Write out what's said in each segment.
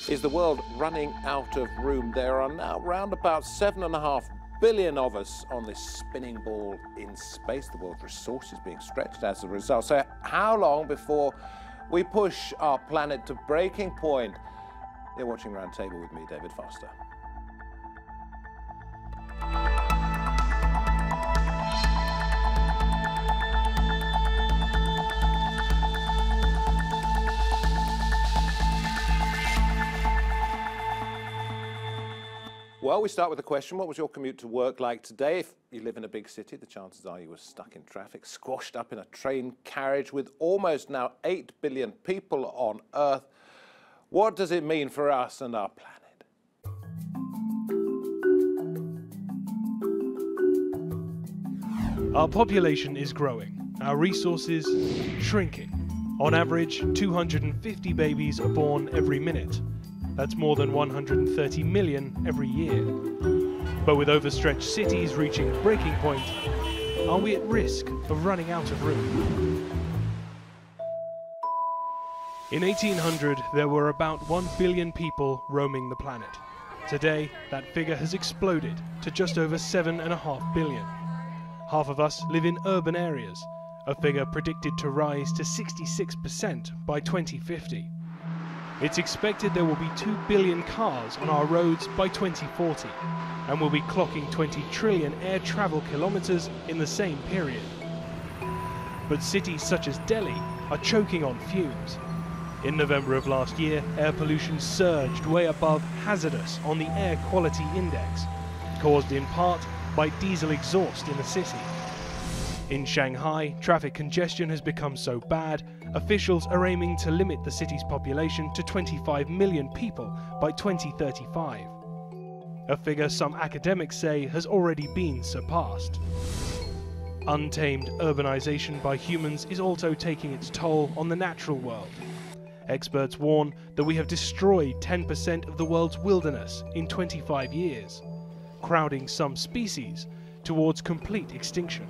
Is the world running out of room? There are now around about 7.5 billion of us on this spinning ball in space. The world's resources being stretched as a result. So how long before we push our planet to breaking point? You're watching Roundtable with me, David Foster. Well, we start with a question. What was your commute to work like today? If you live in a big city, the chances are you were stuck in traffic, squashed up in a train carriage with almost now 8 billion people on Earth. What does it mean for us and our planet? Our population is growing, our resources shrinking. On average, 250 babies are born every minute. That's more than 130 million every year. But with overstretched cities reaching breaking point, are we at risk of running out of room? In 1800, there were about 1 billion people roaming the planet. Today, that figure has exploded to just over 7.5 billion. Half of us live in urban areas, a figure predicted to rise to 66% by 2050. It's expected there will be 2 billion cars on our roads by 2040, and we'll be clocking 20 trillion air travel kilometers in the same period. But cities such as Delhi are choking on fumes. In November of last year, air pollution surged way above hazardous on the Air Quality Index, caused in part by diesel exhaust in the city. In Shanghai, traffic congestion has become so bad, officials are aiming to limit the city's population to 25 million people by 2035. A figure some academics say has already been surpassed. Untamed urbanization by humans is also taking its toll on the natural world. Experts warn that we have destroyed 10% of the world's wilderness in 25 years, crowding some species towards complete extinction.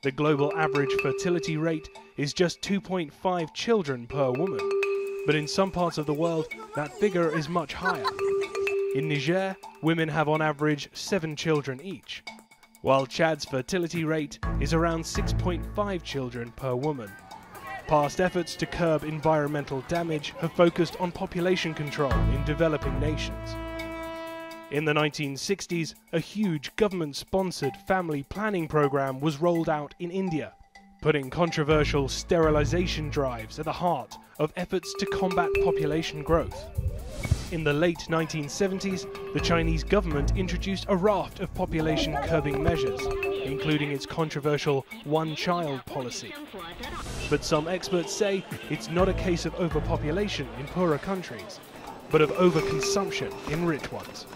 The global average fertility rate is just 2.5 children per woman, but in some parts of the world that figure is much higher. In Niger, women have on average 7 children each, while Chad's fertility rate is around 6.5 children per woman. Past efforts to curb environmental damage have focused on population control in developing nations. In the 1960s, a huge government-sponsored family planning program was rolled out in India, putting controversial sterilization drives at the heart of efforts to combat population growth. In the late 1970s, the Chinese government introduced a raft of population-curbing measures, including its controversial one-child policy. But some experts say it's not a case of overpopulation in poorer countries, but of overconsumption in rich ones.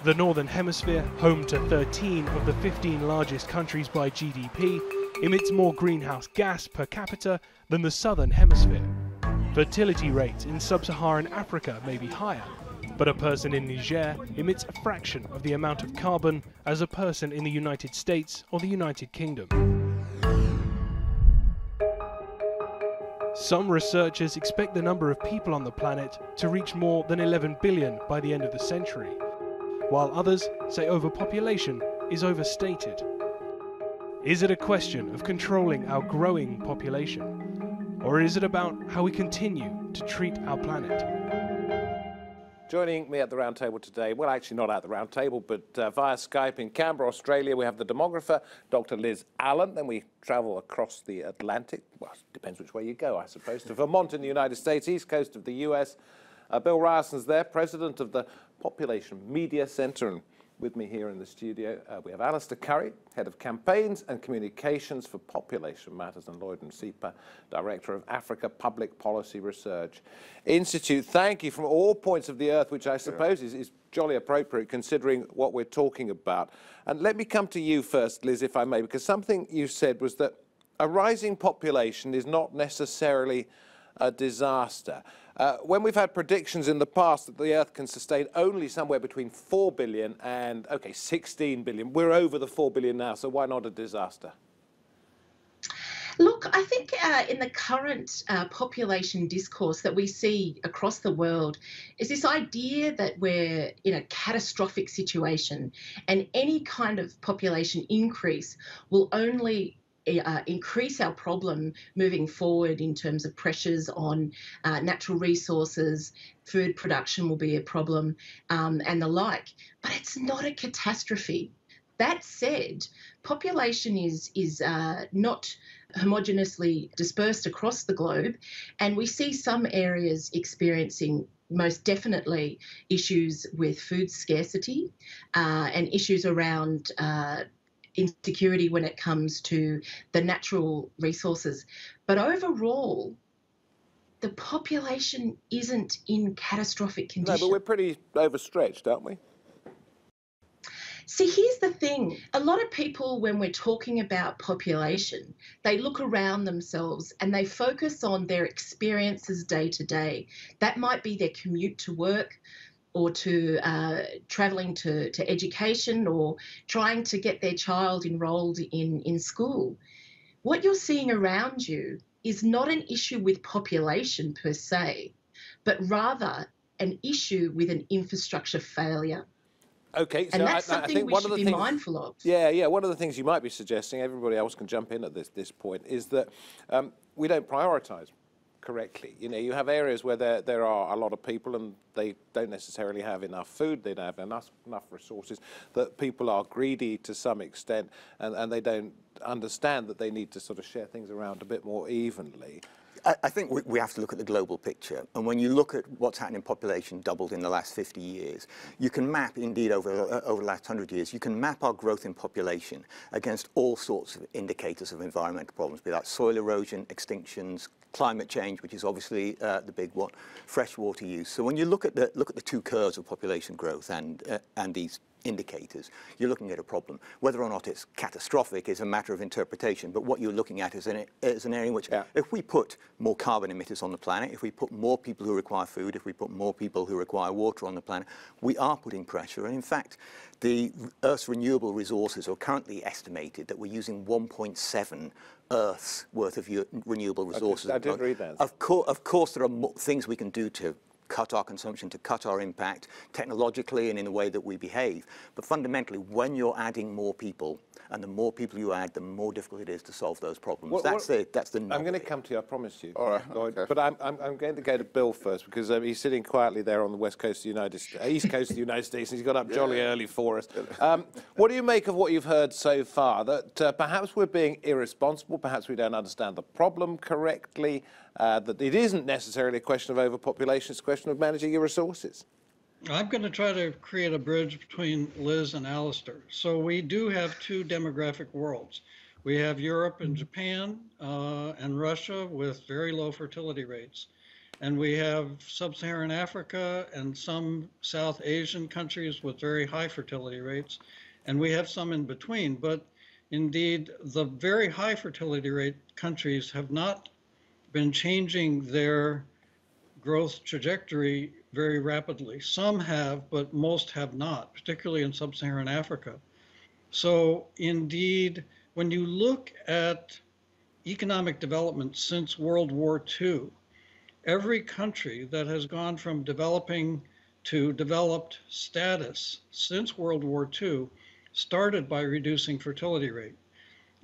The Northern Hemisphere, home to 13 of the 15 largest countries by GDP, emits more greenhouse gas per capita than the Southern Hemisphere. Fertility rates in sub-Saharan Africa may be higher, but a person in Niger emits a fraction of the amount of carbon as a person in the United States or the United Kingdom. Some researchers expect the number of people on the planet to reach more than 11 billion by the end of the century, while others say overpopulation is overstated. Is it a question of controlling our growing population, or is it about how we continue to treat our planet? Joining me at the Roundtable today, well, actually not at the Roundtable, but via Skype in Canberra, Australia, we have the demographer, Dr. Liz Allen. Then we travel across the Atlantic, well, it depends which way you go, I suppose, to Vermont in the United States, east coast of the US. Bill Ryerson's there, president of the Population Media Centre, and with me here in the studio we have Alistair Currie, head of campaigns and communications for Population Matters, and Lloyd Msipa, director of Africa Public Policy Research Institute. Thank you from all points of the earth, which I suppose is jolly appropriate considering what we're talking about. And let me come to you first, Liz, if I may, because something you said was that a rising population is not necessarily a disaster. When we've had predictions in the past that the Earth can sustain only somewhere between 4 billion and, okay, 16 billion, we're over the 4 billion now, so why not a disaster? Look, I think in the current population discourse that we see across the world is this idea that we're in a catastrophic situation and any kind of population increase will only increase our problem moving forward in terms of pressures on natural resources, food production will be a problem, and the like. But it's not a catastrophe. That said, population is not homogeneously dispersed across the globe, and we see some areas experiencing most definitely issues with food scarcity and issues around insecurity when it comes to the natural resources. But overall, the population isn't in catastrophic condition. No, but we're pretty overstretched, aren't we? See, here's the thing. A lot of people, when we're talking about population, they look around themselves and they focus on their experiences day to day. That might be their commute to work or to travelling to education or trying to get their child enrolled in school. What you're seeing around you is not an issue with population per se, but rather an issue with an infrastructure failure. Okay, so and that's I something think we one should of the be things, mindful of. Yeah, one of the things you might be suggesting, everybody else can jump in at this point, is that we don't prioritise correctly. You know, you have areas where there are a lot of people and they don't necessarily have enough food, they don't have enough resources, that people are greedy to some extent and they don't understand that they need to sort of share things around a bit more evenly. I think we have to look at the global picture. And when you look at what's happened in population, doubled in the last 50 years, you can map, indeed, over the last 100 years, you can map our growth in population against all sorts of indicators of environmental problems, be that soil erosion, extinctions, climate change, which is obviously the big one, freshwater use. So when you look at the two curves of population growth and these indicators, you're looking at a problem. Whether or not it's catastrophic is a matter of interpretation, but what you're looking at is an area in which, if we put more carbon emitters on the planet, if we put more people who require food, if we put more people who require water on the planet, we are putting pressure. And in fact, the Earth's renewable resources are currently estimated that we're using 1.7 Earth's worth of renewable resources. I did read that. Of course, there are more things we can do to cut our consumption, to cut our impact technologically and in the way that we behave. But fundamentally, when you're adding more people, and the more people you add, the more difficult it is to solve those problems. That's the I'm going to come to you, I promise you. All right, Lloyd. okay. But I'm going to go to Bill first because he's sitting quietly there on the west coast of the United States, east coast of the United States, and he's got up jolly early for us. What do you make of what you've heard so far? That perhaps we're being irresponsible, perhaps we don't understand the problem correctly, that it isn't necessarily a question of overpopulation, it's a question of managing your resources? I'm going to try to create a bridge between Liz and Alistair. So we do have two demographic worlds. We have Europe and Japan and Russia with very low fertility rates. And we have sub-Saharan Africa and some South Asian countries with very high fertility rates. And we have some in between. But indeed, the very high fertility rate countries have not been changing their growth trajectory very rapidly. Some have, but most have not, particularly in sub-Saharan Africa. So indeed, when you look at economic development since World War II, every country that has gone from developing to developed status since World War II started by reducing fertility rate.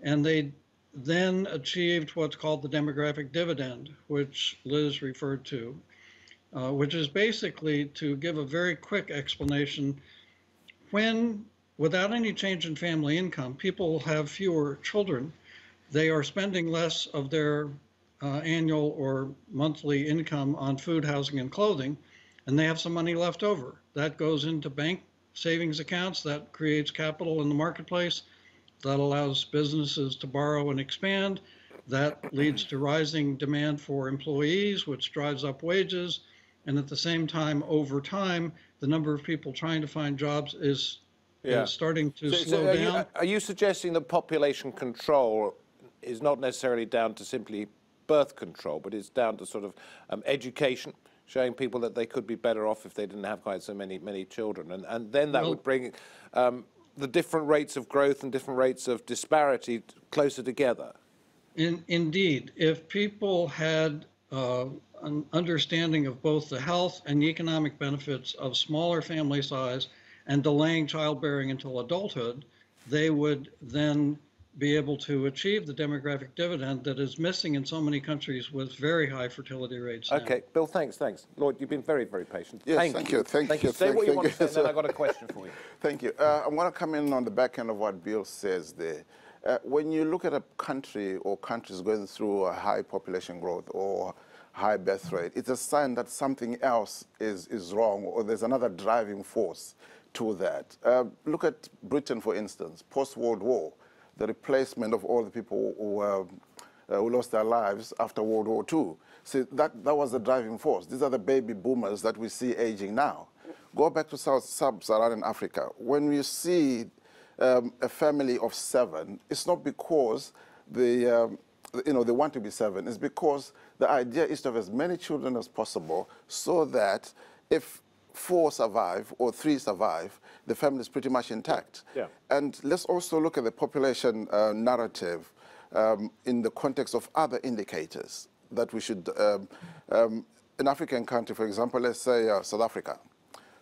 And they then achieved what's called the demographic dividend, which Liz referred to, which is basically, to give a very quick explanation, when, without any change in family income, people have fewer children, they are spending less of their annual or monthly income on food, housing, and clothing, and they have some money left over. That goes into bank savings accounts, that creates capital in the marketplace, that allows businesses to borrow and expand, that leads to rising demand for employees, which drives up wages, and at the same time, over time, the number of people trying to find jobs is starting to slow down. Are you suggesting that population control is not necessarily down to simply birth control, but it's down to sort of education, showing people that they could be better off if they didn't have quite so many children, and then that would bring the different rates of growth and different rates of disparity closer together? Indeed, if people had an understanding of both the health and the economic benefits of smaller family size and delaying childbearing until adulthood, they would then be able to achieve the demographic dividend that is missing in so many countries with very high fertility rates now. Okay, Bill, thanks. Lloyd, you've been very, very patient. Yes, Thank you. Thank you. Say what you want to say, and then I've got a question for you. Thank you. I want to come in on the back end of what Bill says there. When you look at a country or countries going through a high population growth or high birth rate, it's a sign that something else is wrong, or there's another driving force to that. Look at Britain, for instance, post-World War, the replacement of all the people who lost their lives after World War II. See, that was the driving force. These are the baby boomers that we see aging now. Go back to sub-Saharan Africa. When you see a family of 7, it's not because they want to be 7. It's because the idea is to have as many children as possible, so that if 4 survive or 3 survive, the family is pretty much intact. Yeah. And let's also look at the population narrative in the context of other indicators that we should, an African country, for example, let's say South Africa.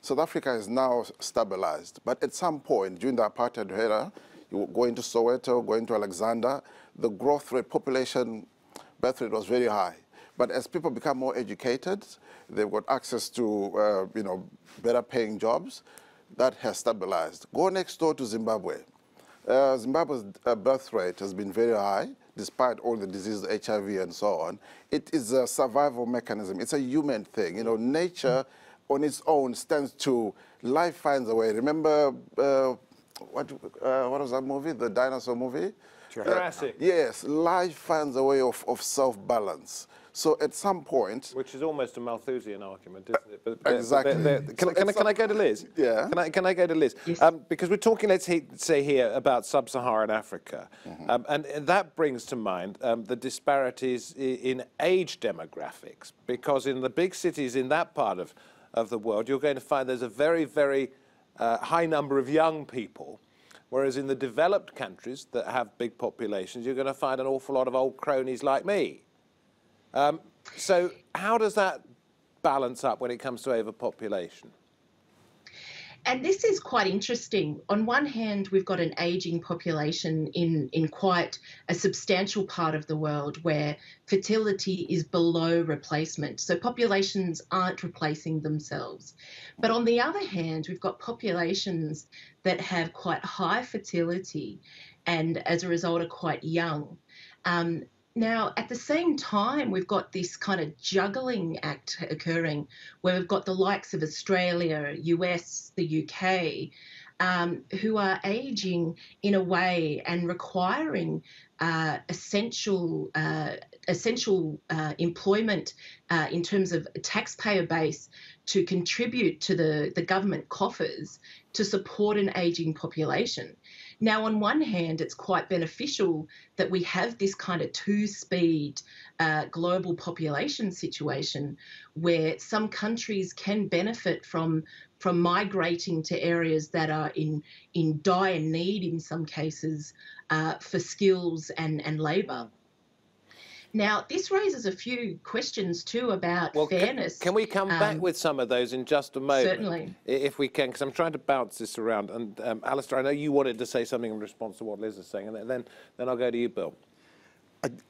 South Africa is now stabilized, but at some point during the apartheid era, you go into Soweto, go into Alexander, the growth rate, population birth rate was very high. But as people become more educated, they've got access to better paying jobs, that has stabilized. Go next door to Zimbabwe. Zimbabwe's birth rate has been very high, despite all the diseases, HIV and so on. It is a survival mechanism. It's a human thing. Nature on its own stands to, life finds a way. Remember, what was that movie, the dinosaur movie? Jurassic. Yes, life finds a way of self-balance. So at some point... Which is almost a Malthusian argument, isn't it? Exactly. Can I go to Liz? Yeah. Can I go to Liz? Yes. Because we're talking, let's say here, about sub-Saharan Africa. And that brings to mind the disparities in age demographics. Because in the big cities in that part of the world, you're going to find there's a very, very high number of young people. Whereas in the developed countries that have big populations, you're going to find an awful lot of old cronies like me. So how does that balance up when it comes to overpopulation? And this is quite interesting. On one hand, we've got an ageing population in quite a substantial part of the world where fertility is below replacement. So populations aren't replacing themselves. But on the other hand, we've got populations that have quite high fertility and as a result are quite young. Now, at the same time, we've got this kind of juggling act occurring where we've got the likes of Australia, US, the UK, who are aging in a way and requiring essential employment in terms of a taxpayer base to contribute to the government coffers to support an aging population. Now, on one hand, it's quite beneficial that we have this kind of two-speed global population situation where some countries can benefit from migrating to areas that are in dire need in some cases for skills and labour. Now, this raises a few questions too about fairness. Can we come back with some of those in just a moment? Certainly. If we can, because I'm trying to bounce this around. And Alistair, I know you wanted to say something in response to what Liz is saying, and then I'll go to you, Bill.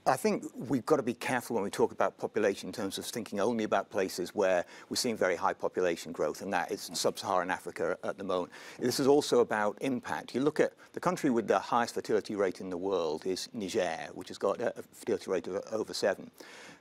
I think we've got to be careful when we talk about population in terms of thinking only about places where we're seeing very high population growth, and that is sub-Saharan Africa at the moment. This is also about impact. You look at the country with the highest fertility rate in the world is Niger, which has got a fertility rate of over 7.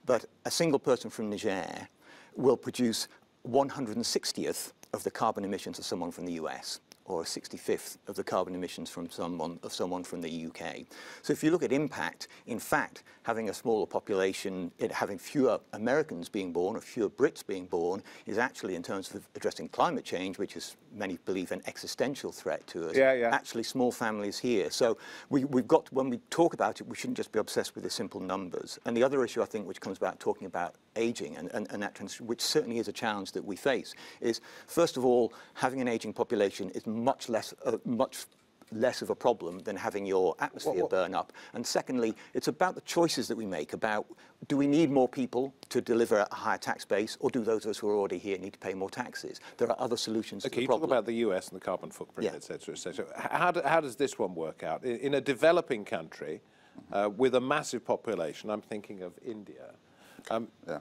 But a single person from Niger will produce 160th of the carbon emissions of someone from the US, or a 65th of the carbon emissions from someone from the UK. So if you look at impact, in fact, having a smaller population, having fewer Americans being born or fewer Brits being born is actually, in terms of addressing climate change, which is, many believe, an existential threat to us, actually small families here. So we've got, when we talk about it, we shouldn't just be obsessed with the simple numbers. And the other issue, I think, which comes about talking about aging and that transition, which certainly is a challenge that we face, is, first of all, having an aging population is much less of a problem than having your atmosphere burn up. And secondly, it's about the choices that we make about, do we need more people to deliver a higher tax base, or do those of us who are already here need to pay more taxes? There are other solutions to the problem. You talk about the US and the carbon footprint, et cetera, et cetera. How does this one work out? In a developing country with a massive population, I'm thinking of India,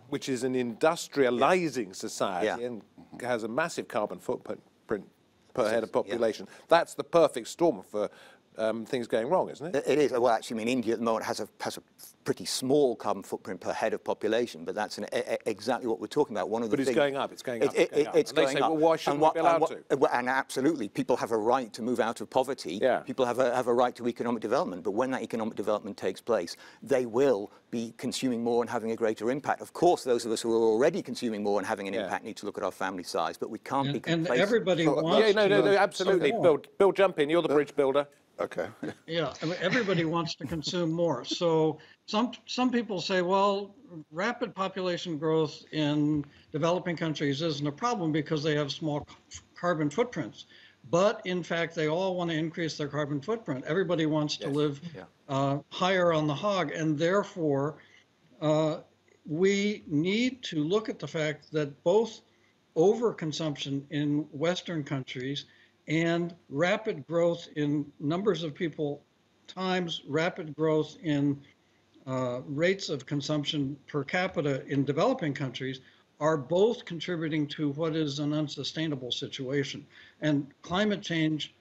which is an industrializing society and has a massive carbon footprint per head of population. That's the perfect storm for things going wrong, isn't it? It is. Well, actually, I mean, India at the moment has a pretty small carbon footprint per head of population, but that's exactly what we're talking about. One of the But it's going up. It's going up. It's going up. Well, why shouldn't we be allowed to? And absolutely, people have a right to move out of poverty. Yeah. People have a right to economic development. But when that economic development takes place, they will be consuming more and having a greater impact. Of course, those of us who are already consuming more and having an impact need to look at our family size, but we can't be complacent. And everybody wants no, absolutely. Bill, jump in. You're the bridge builder. Okay. Yeah, I mean, everybody wants to consume more. So some people say, well, rapid population growth in developing countries isn't a problem because they have small carbon footprints. But in fact, they all want to increase their carbon footprint. Everybody wants to live higher on the hog, and therefore we need to look at the fact that both overconsumption in Western countries and rapid growth in numbers of people times rapid growth in rates of consumption per capita in developing countries are both contributing to what is an unsustainable situation. And climate change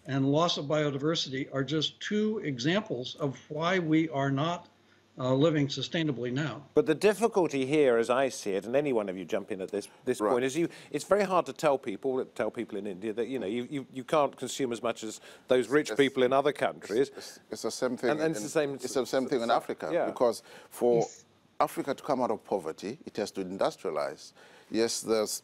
and loss of biodiversity are just two examples of why we are not living sustainably now. But the difficulty here, as I see it, and any one of you jump in at this point, is it's very hard to tell people in India that you can't consume as much as those rich people in other countries. It's the same thing. And it's the same thing in Africa, because for Africa to come out of poverty, it has to industrialize. Yes, there's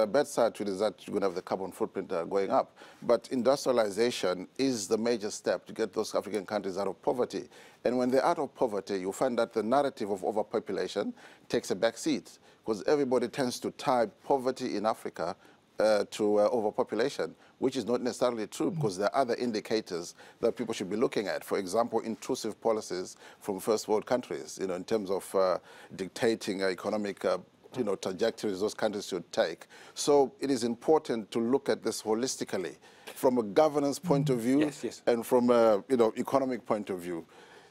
bad side to it is that you're going to have the carbon footprint going up. But industrialization is the major step to get those African countries out of poverty. And when they're out of poverty, you find that the narrative of overpopulation takes a back seat, because everybody tends to tie poverty in Africa to overpopulation, which is not necessarily true, because there are other indicators that people should be looking at. For example, intrusive policies from first world countries, in terms of dictating economic trajectories those countries should take. So it is important to look at this holistically, from a governance point of view and from a economic point of view.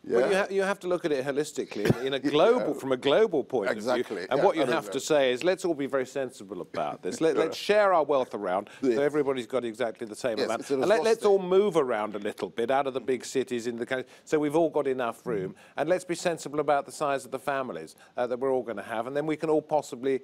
Yeah. Well, you have to look at it holistically in a global, from a global point of view. And what you have to say is, let's all be very sensible about this. Let's share our wealth around so everybody's got exactly the same amount. And let's all move around a little bit out of the big cities in the country, so we've all got enough room. And let's be sensible about the size of the families that we're all going to have, and then we can all possibly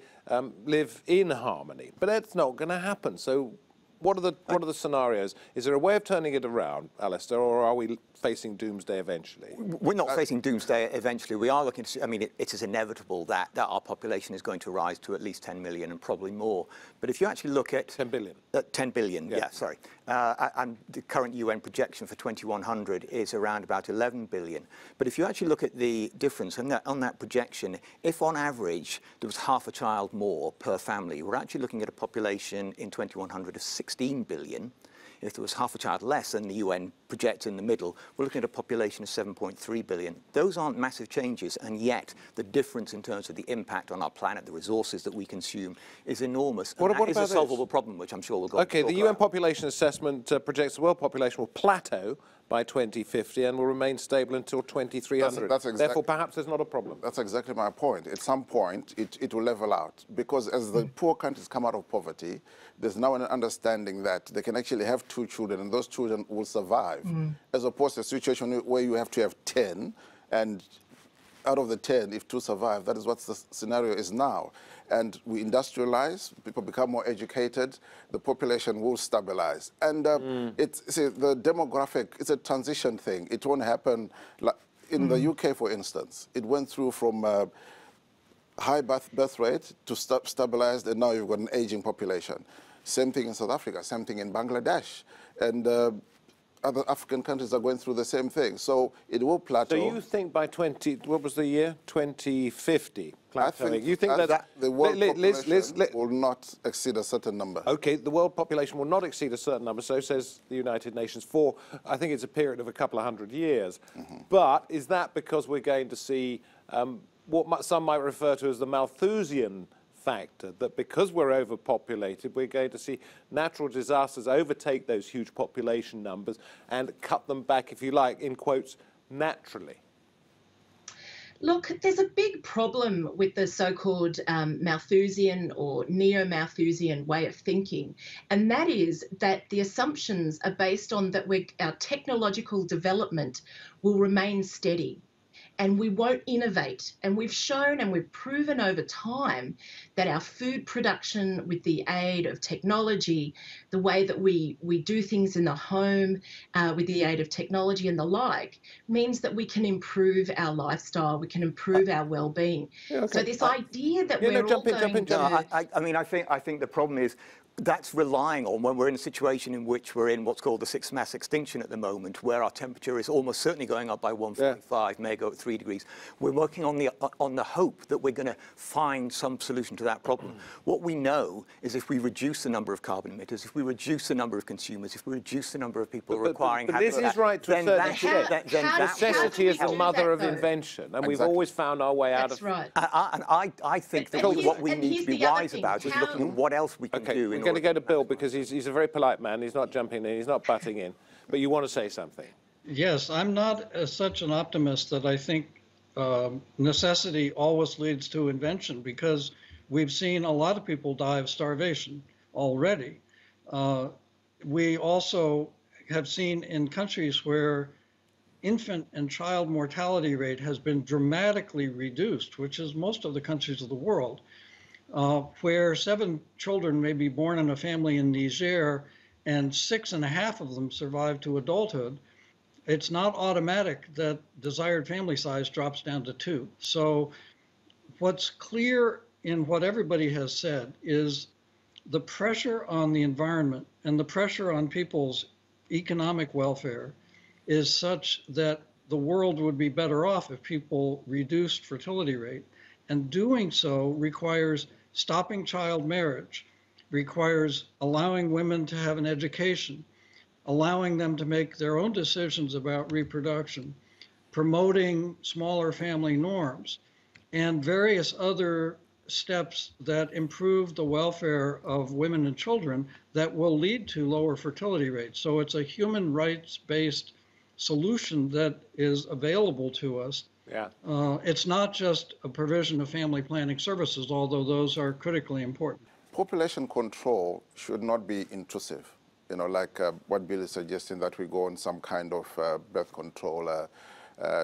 live in harmony. But that's not going to happen. So what are the scenarios? Is there a way of turning it around, Alistair, or are we facing doomsday eventually? We're not facing doomsday eventually. We are looking to, I mean, it is inevitable that our population is going to rise to at least 10 million and probably more. But if you actually look at 10 billion. 10 billion, sorry. And the current UN projection for 2100 is around about 11 billion. But if you actually look at the difference on that projection, if on average there was half a child more per family, we're actually looking at a population in 2100 of 16 billion. If there was half a child less than the UN projects in the middle, we're looking at a population of 7.3 billion. Those aren't massive changes, and yet the difference in terms of the impact on our planet, the resources that we consume, is enormous. And that is a solvable problem, which I'm sure we'll go on to talk about. The UN population assessment projects the world population will plateau by 2050 and will remain stable until 2300. Therefore, perhaps there's not a problem. That's exactly my point. At some point, it will level out, because as the poor countries come out of poverty, there's now an understanding that they can actually have 2 children, and those children will survive, as opposed to a situation where you have to have 10, and out of the 10, if 2 survive, that is what the scenario is now. And we industrialize, people become more educated, the population will stabilize. And the demographic, it's a transition thing. It won't happen, like in the UK, for instance. It went through from high birth rate to stabilized, and now you've got an aging population. Same thing in South Africa, same thing in Bangladesh. And other African countries are going through the same thing. So it will plateau. So you think by what was the year? 2050? You think that the world population will not exceed a certain number. Okay, the world population will not exceed a certain number, so says the United Nations, for, I think it's a period of a couple of hundred years. But is that because we're going to see what some might refer to as the Malthusian factor, that because we're overpopulated, we're going to see natural disasters overtake those huge population numbers and cut them back, if you like, in quotes, naturally? Look, there's a big problem with the so-called Malthusian or neo-Malthusian way of thinking, and that is that the assumptions are based on that our technological development will remain steady and we won't innovate. And we've shown and we've proven over time that our food production, with the aid of technology, the way that we do things in the home with the aid of technology and the like, means that we can improve our lifestyle, we can improve our well-being. Yeah, okay. So this idea that we're all going to... I mean, I think the problem is that's relying on when we're in a situation in which we're in what's called the sixth mass extinction at the moment, where our temperature is almost certainly going up by 1.5, may go at 3 degrees. We're working on the hope that we're going to find some solution to that problem. What we know is if we reduce the number of carbon emitters, if we reduce the number of consumers, if we reduce the number of people requiring habitat, this is right to a certain extent. Necessity is the mother of invention, and we've always found our way out of... That's right. And I think that what we need to be wise about is looking at what else we can do. I'm going to go to Bill because he's a very polite man. He's not jumping in. He's not butting in. But you want to say something? Yes, I'm not such an optimist that I think necessity always leads to invention, because we've seen a lot of people die of starvation already. We also have seen in countries where infant and child mortality rate has been dramatically reduced, which is most of the countries of the world, where 7 children may be born in a family in Niger and 6.5 of them survive to adulthood. It's not automatic that desired family size drops down to 2. So what's clear in what everybody has said is the pressure on the environment and the pressure on people's economic welfare is such that the world would be better off if people reduced fertility rate. And doing so requires stopping child marriage, requires allowing women to have an education, allowing them to make their own decisions about reproduction, promoting smaller family norms, and various other steps that improve the welfare of women and children that will lead to lower fertility rates. So it's a human rights-based solution that is available to us. Yeah. It's not just a provision of family planning services, although those are critically important. Population control should not be intrusive. You know, like what Bill is suggesting, that we go on some kind of birth control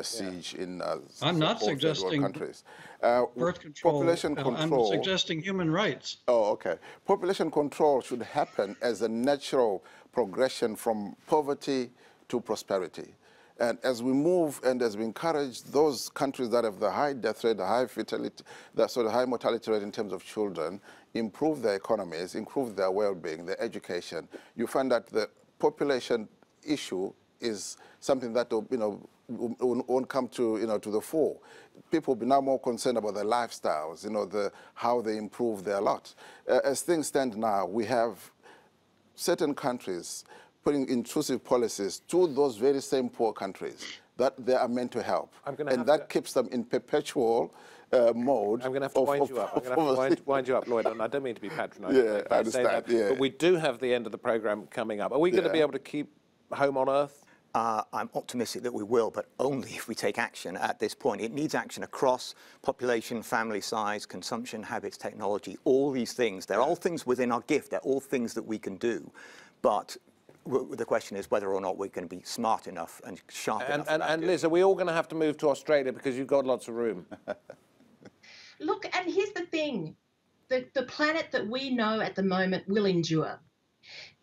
siege in I'm not suggesting countries. Birth control. Population control. I'm suggesting human rights. Oh, okay. Population control should happen as a natural progression from poverty to prosperity. And as we move and as we encourage those countries that have the high death rate, the high fertility, the sort of high mortality rate in terms of children, improve their economies, improve their well-being, their education, you find that the population issue is something that won't come to to the fore. People will be now more concerned about their lifestyles, how they improve their lot. As things stand now, we have certain countries putting intrusive policies to those very same poor countries that they are meant to help. And that keeps them in perpetual mode. I'm going to have to wind you up. I'm going to have to wind you up, Lloyd. And I don't mean to be patronising. Yeah, I understand. Yeah. But we do have the end of the programme coming up. Are we going to be able to keep home on Earth? I'm optimistic that we will, but only if we take action at this point. It needs action across population, family size, consumption habits, technology, all these things. They're all things within our gift. They're all things that we can do. But the question is whether or not we're going to be smart enough and sharp enough. And Liz, are we all going to have to move to Australia because you've got lots of room? Look, and here's the thing. The planet that we know at the moment will endure.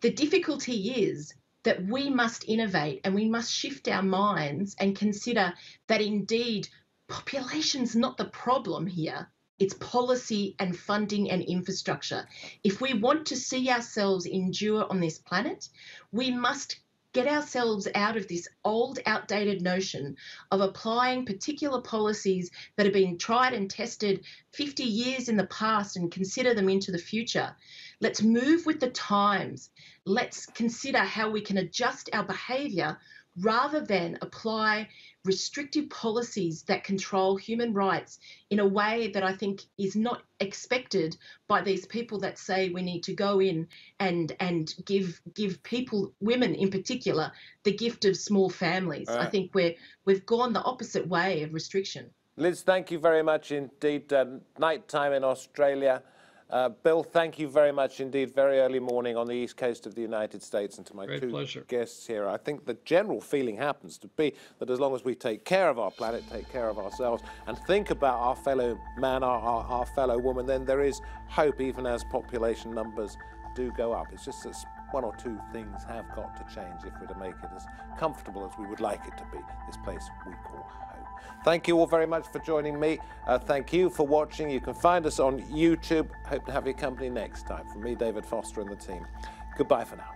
The difficulty is that we must innovate and we must shift our minds and consider that indeed population's not the problem here. It's policy and funding and infrastructure. If we want to see ourselves endure on this planet, we must get ourselves out of this old, outdated notion of applying particular policies that have been tried and tested 50 years in the past and consider them into the future. Let's move with the times. Let's consider how we can adjust our behaviour rather than apply restrictive policies that control human rights in a way that I think is not expected by these people that say we need to go in and give people, women in particular, the gift of small families. I think we've gone the opposite way of restriction. Liz, thank you very much indeed. Night time in Australia. Bill, thank you very much indeed. Very early morning on the east coast of the United States, and to my two guests here. I think the general feeling happens to be that as long as we take care of our planet, take care of ourselves, and think about our fellow man, our fellow woman, then there is hope, even as population numbers do go up. It's just that one or two things have got to change if we're to make it as comfortable as we would like it to be, this place we call home. Thank you all very much for joining me. Thank you for watching. You can find us on YouTube. Hope to have your company next time. From me, David Foster, and the team. Goodbye for now.